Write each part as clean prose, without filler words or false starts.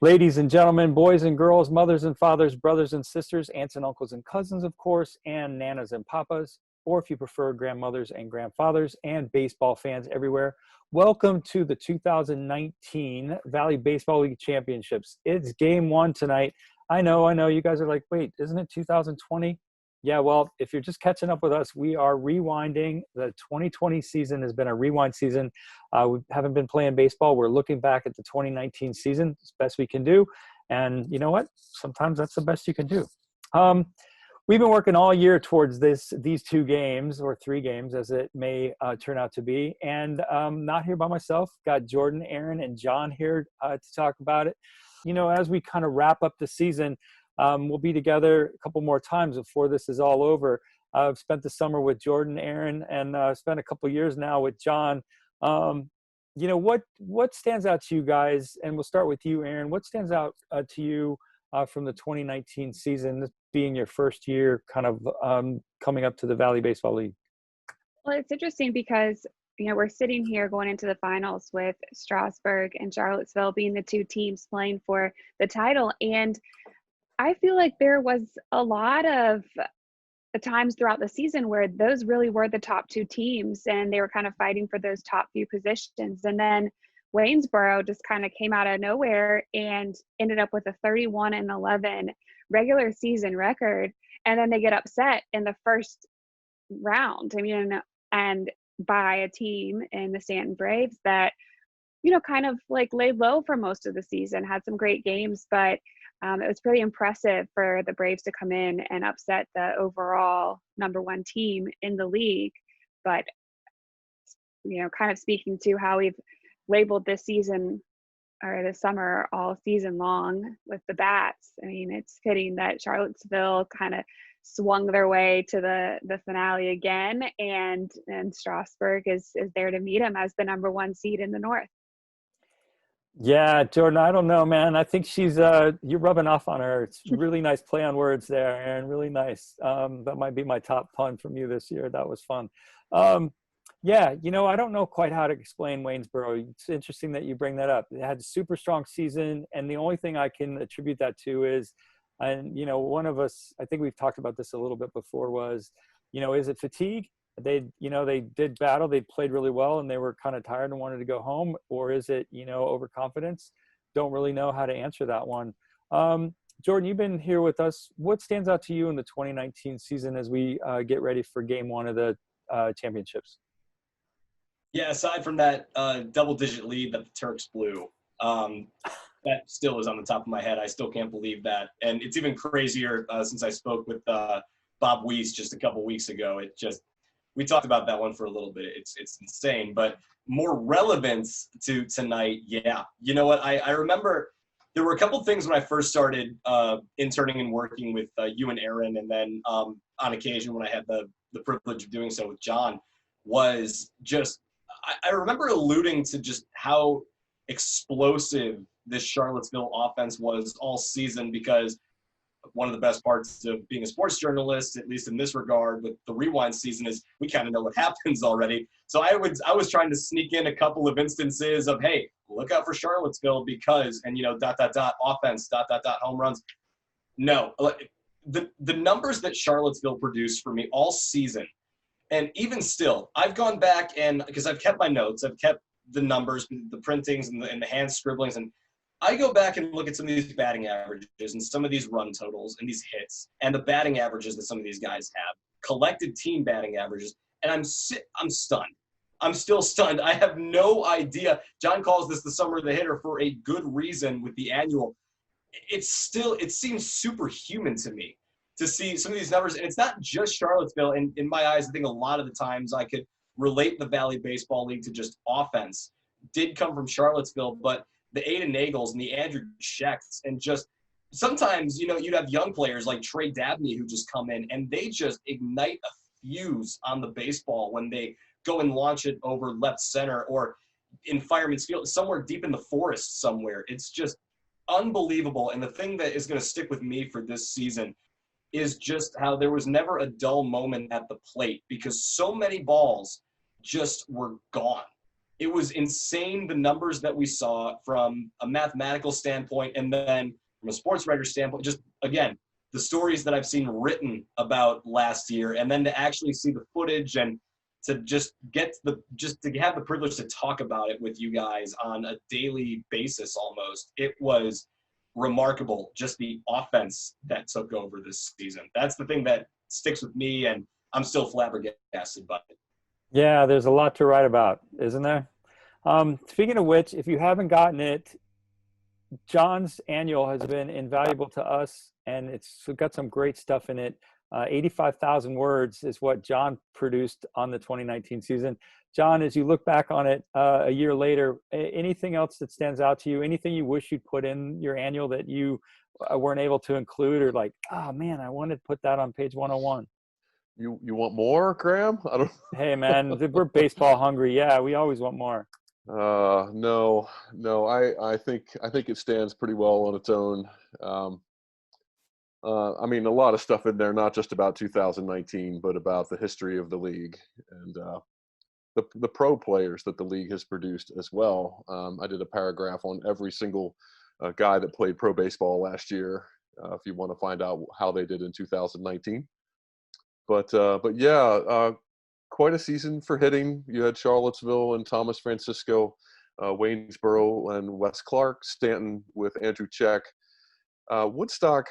Ladies and gentlemen, boys and girls, mothers and fathers, brothers and sisters, aunts and uncles and cousins, of course, and nanas and papas, or if you prefer, grandmothers and grandfathers, and baseball fans everywhere. Welcome to the 2019 Valley Baseball League Championships. It's game one tonight. I know. You guys are like, wait, isn't it 2020? Yeah, well, if you're just catching up with us, we are rewinding. The 2020 season has been a rewind season. We haven't been playing baseball. We're looking back at the 2019 season as best we can do. And you know what? Sometimes that's the best you can do. We've been working all year towards these two games, or three games as it may turn out to be. And not here by myself. Got Jordan, Aaron, and John here to talk about it. You know, as we kind of wrap up the season, we'll be together a couple more times before this is all over. I've spent the summer with Jordan, Aaron, and spent a couple years now with John. You know, what stands out to you guys? And we'll start with you, Aaron. What stands out to you from the 2019 season, this being your first year kind of coming up to the Valley Baseball League? Well, it's interesting because, we're sitting here going into the finals with Strasburg and Charlottesville being the two teams playing for the title. And I feel like there was a lot of times throughout the season where those really were the top two teams and they were kind of fighting for those top few positions. And then Waynesboro just kind of came out of nowhere and ended up with a 31-11 regular season record. And then they get upset in the first round. And by a team in the Stanton Braves that, kind of like laid low for most of the season, had some great games, but it was pretty impressive for the Braves to come in and upset the overall number one team in the league. But, kind of speaking to how we've labeled this season or this summer all season long with the bats, it's fitting that Charlottesville kind of swung their way to the finale again, and Strasburg is there to meet them as the number one seed in the North. Yeah, Jordan, I don't know, man. I think you're rubbing off on her. It's really nice play on words there, Aaron. Really nice. That might be my top pun from you this year. That was fun. Yeah, I don't know quite how to explain Waynesboro. It's interesting that you bring that up. It had a super strong season, and the only thing I can attribute that to is, one of us, I think we've talked about this a little bit before, was, is it fatigue? They did battle, they played really well, and they were kind of tired and wanted to go home, or is it, overconfidence? Don't really know how to answer that one. Jordan, you've been here with us. What stands out to you in the 2019 season as we get ready for game one of the championships? Yeah, aside from that double-digit lead that the Turks blew, that still is on the top of my head. I still can't believe that. And it's even crazier since I spoke with Bob Weiss just a couple weeks ago. We talked about that one for a little bit. It's insane. But more relevance to tonight, yeah. You know what? I remember there were a couple things when I first started interning and working with you and Aaron, and then on occasion when I had the privilege of doing so with John, was just I remember alluding to just how explosive this Charlottesville offense was all season, because one of the best parts of being a sports journalist, at least in this regard, with the rewind season, is we kind of know what happens already. So I was trying to sneak in a couple of instances of, hey, look out for Charlottesville because, and offense, home runs. No, the numbers that Charlottesville produced for me all season, and even still, I've gone back and because I've kept my notes, I've kept the numbers, the printings, and the hand scribblings, and I go back and look at some of these batting averages and some of these run totals and these hits and the batting averages that some of these guys have, collected team batting averages, and I'm stunned. I'm still stunned. I have no idea. John calls this the summer of the hitter for a good reason with the annual. It seems superhuman to me to see some of these numbers. And it's not just Charlottesville. And in my eyes, I think a lot of the times I could relate the Valley Baseball League to just offense did come from Charlottesville, but the Aiden Nagels and the Andrew Schecks, and just sometimes, you'd have young players like Trey Dabney who just come in and they just ignite a fuse on the baseball when they go and launch it over left center or in Fireman's Field, somewhere deep in the forest somewhere. It's just unbelievable. And the thing that is going to stick with me for this season is just how there was never a dull moment at the plate, because so many balls just were gone. it was insane, the numbers that we saw from a mathematical standpoint, and then from a sports writer standpoint, just, again, the stories that I've seen written about last year, and then to actually see the footage and to just to have the privilege to talk about it with you guys on a daily basis almost. It was remarkable, just the offense that took over this season. That's the thing that sticks with me, and I'm still flabbergasted by it. Yeah, there's a lot to write about, isn't there? Speaking of which, if you haven't gotten it, John's annual has been invaluable to us, and it's got some great stuff in it. 85,000 words is what John produced on the 2019 season. John, as you look back on it a year later, anything else that stands out to you? Anything you wish you'd put in your annual that you weren't able to include, or like, oh man, I wanted to put that on page 101? You want more, Graham? I don't. Hey man, we're baseball hungry. Yeah, we always want more. No. I think it stands pretty well on its own. I mean, a lot of stuff in there, not just about 2019, but about the history of the league and the pro players that the league has produced as well. I did a paragraph on every single guy that played pro baseball last year, if you want to find out how they did in 2019. But yeah, quite a season for hitting. You had Charlottesville and Thomas Francisco, Waynesboro and Wes Clark, Stanton with Andrew Check. Woodstock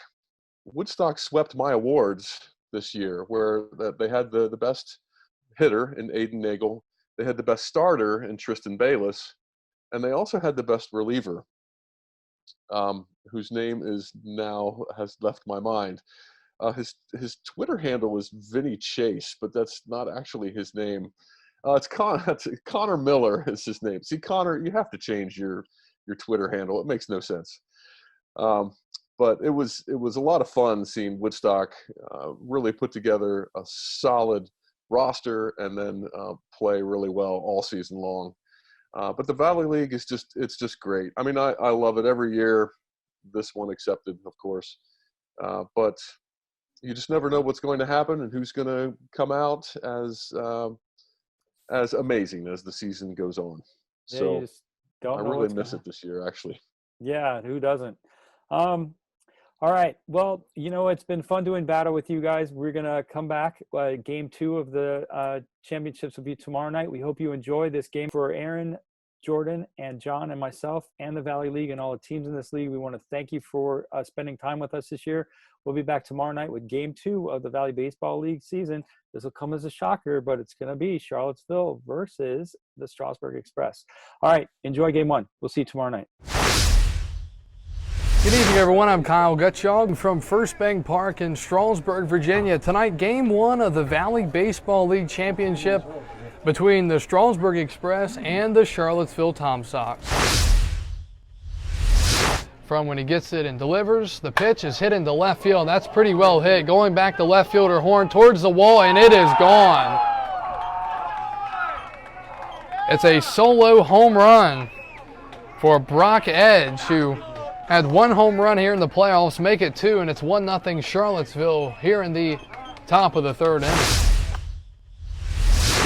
swept my awards this year, where they had the best hitter in Aiden Nagel, they had the best starter in Tristan Bayless, and they also had the best reliever, whose name has left my mind. His Twitter handle is Vinny Chase, but that's not actually his name. It's Connor Miller is his name. See, Connor, you have to change your Twitter handle. It makes no sense. But it was a lot of fun seeing Woodstock really put together a solid roster and then play really well all season long. But the Valley League is just great. I mean, I love it every year, this one accepted, of course. But you just never know what's going to happen and who's going to come out as amazing as the season goes on. Yeah, so you just don't I know really what's miss gonna it this year, actually. Yeah, who doesn't? All right. Well, it's been fun doing battle with you guys. We're going to come back. Game 2 of the championships will be tomorrow night. We hope you enjoy this game. For Aaron, Jordan, and John, and myself, and the Valley League, and all the teams in this league, we want to thank you for spending time with us this year. We'll be back tomorrow night with Game 2 of the Valley Baseball League season. This will come as a shocker, but it's going to be Charlottesville versus the Strasburg Express. All right. Enjoy Game 1. We'll see you tomorrow night. Good evening, everyone. I'm Kyle Gutschog from First Bank Park in Strasburg, Virginia. Tonight, Game 1 of the Valley Baseball League Championship between the Strasburg Express and the Charlottesville TomSox. From when he gets it and delivers, the pitch is hit into left field. That's pretty well hit. Going back to left fielder Horn towards the wall, and it is gone. It's a solo home run for Brock Edge, who had 1 home run here in the playoffs, make it 2, and it's 1-0 Charlottesville here in the top of the 3rd inning.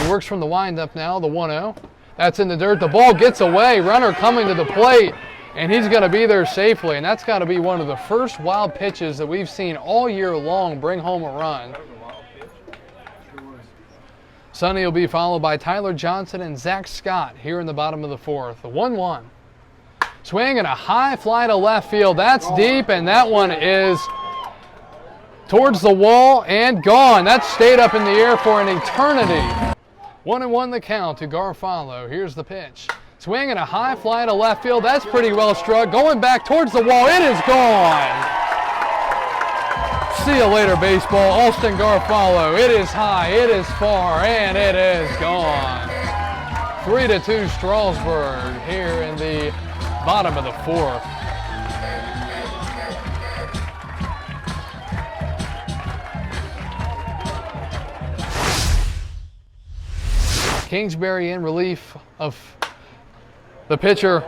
He works from the windup now, the 1-0. That's in the dirt. The ball gets away. Runner coming to the plate, and he's going to be there safely. And that's got to be one of the first wild pitches that we've seen all year long bring home a run. Sonny will be followed by Tyler Johnson and Zach Scott here in the bottom of the 4th. The 1-1. Swing and a high fly to left field. That's deep, and that one is towards the wall and gone. That stayed up in the air for an eternity. 1-1 the count to Garofalo. Here's the pitch. Swing and a high fly to left field. That's pretty well struck. Going back towards the wall. It is gone. See you later, baseball. Austin Garofalo. It is high, it is far, and it is gone. 3-2 Strasburg here in the bottom of the 4th. Kingsbury in relief of the pitcher,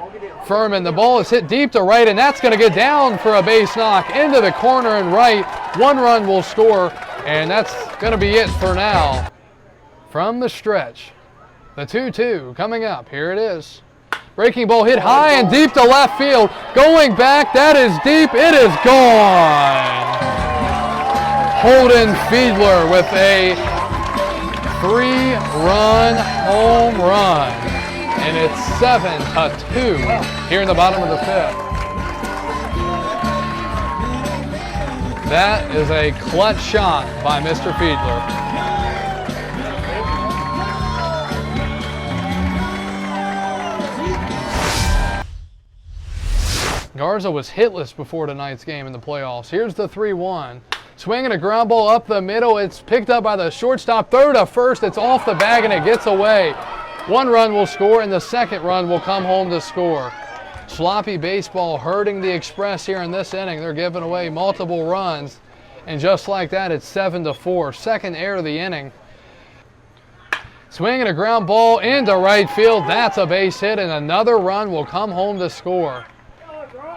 Furman. The ball is hit deep to right, and that's going to get down for a base knock into the corner and right. 1 run will score, and that's going to be it for now. From the stretch, The 2-2 coming up. Here it is. Breaking ball hit high and deep to left field. Going back, that is deep. It is gone. Holden Fiedler with a 3-run home run. And it's 7-2 here in the bottom of the 5th. That is a clutch shot by Mr. Fiedler. Garza was hitless before tonight's game in the playoffs. Here's the 3-1. Swinging a ground ball up the middle. It's picked up by the shortstop. Third to first. It's off the bag and it gets away. 1 run will score and the 2nd run will come home to score. Sloppy baseball hurting the Express here in this inning. They're giving away multiple runs. And just like that, it's 7-4. 2nd error of the inning. Swinging a ground ball into right field. That's a base hit and another run will come home to score.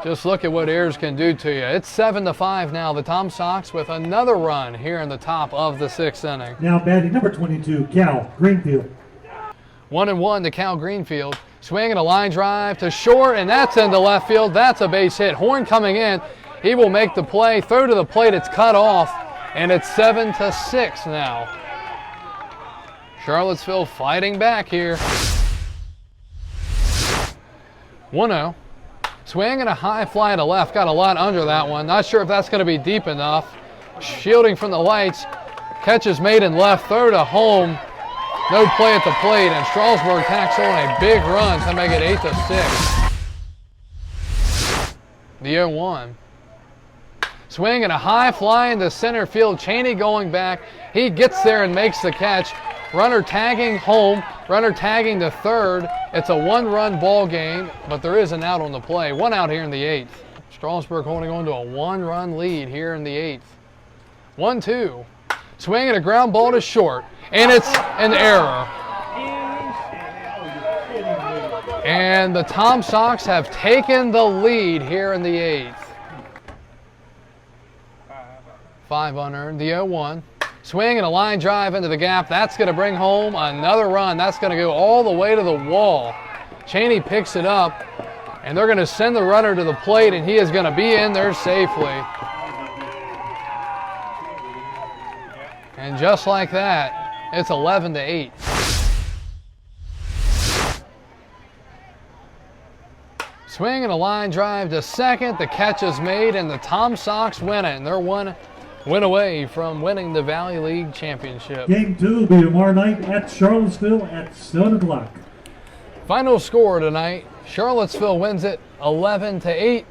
Just look at what errors can do to you. It's 7-5 now. The TomSox with another run here in the top of the 6th inning. Now batting number 22, Cal Greenfield. 1-1 to Cal Greenfield. Swinging a line drive to short, and that's into left field. That's a base hit. Horn coming in. He will make the play. Throw to the plate. It's cut off, and it's 7-6 now. Charlottesville fighting back here. 1-0. Swing and a high fly to left. Got a lot under that one. Not sure if that's going to be deep enough. Shielding from the lights. Catch is made in left. Throw to home. No play at the plate. And Strasburg tacks on a big run to make it 8-6. The 0-1. Swing and a high fly into center field. Cheney going back. He gets there and makes the catch. Runner tagging home. Runner tagging to third. It's a 1-run ball game, but there is an out on the play. 1 out here in the 8th. Strasburg holding on to a 1-run lead here in the 8th. 1-2. Swinging a ground ball to short, and it's an error. And the TomSox have taken the lead here in the 8th. 5 unearned. The 0-1. Swing and a line drive into the gap. That's going to bring home another run. That's going to go all the way to the wall. Cheney picks it up, and they're going to send the runner to the plate, and he is going to be in there safely. And just like that, it's 11-8. Swing and a line drive to second. The catch is made, and the TomSox win it, and they're one win away from winning the Valley League Championship. Game 2 will be tomorrow night at Charlottesville at 7 o'clock. Final score tonight, Charlottesville wins it 11-8.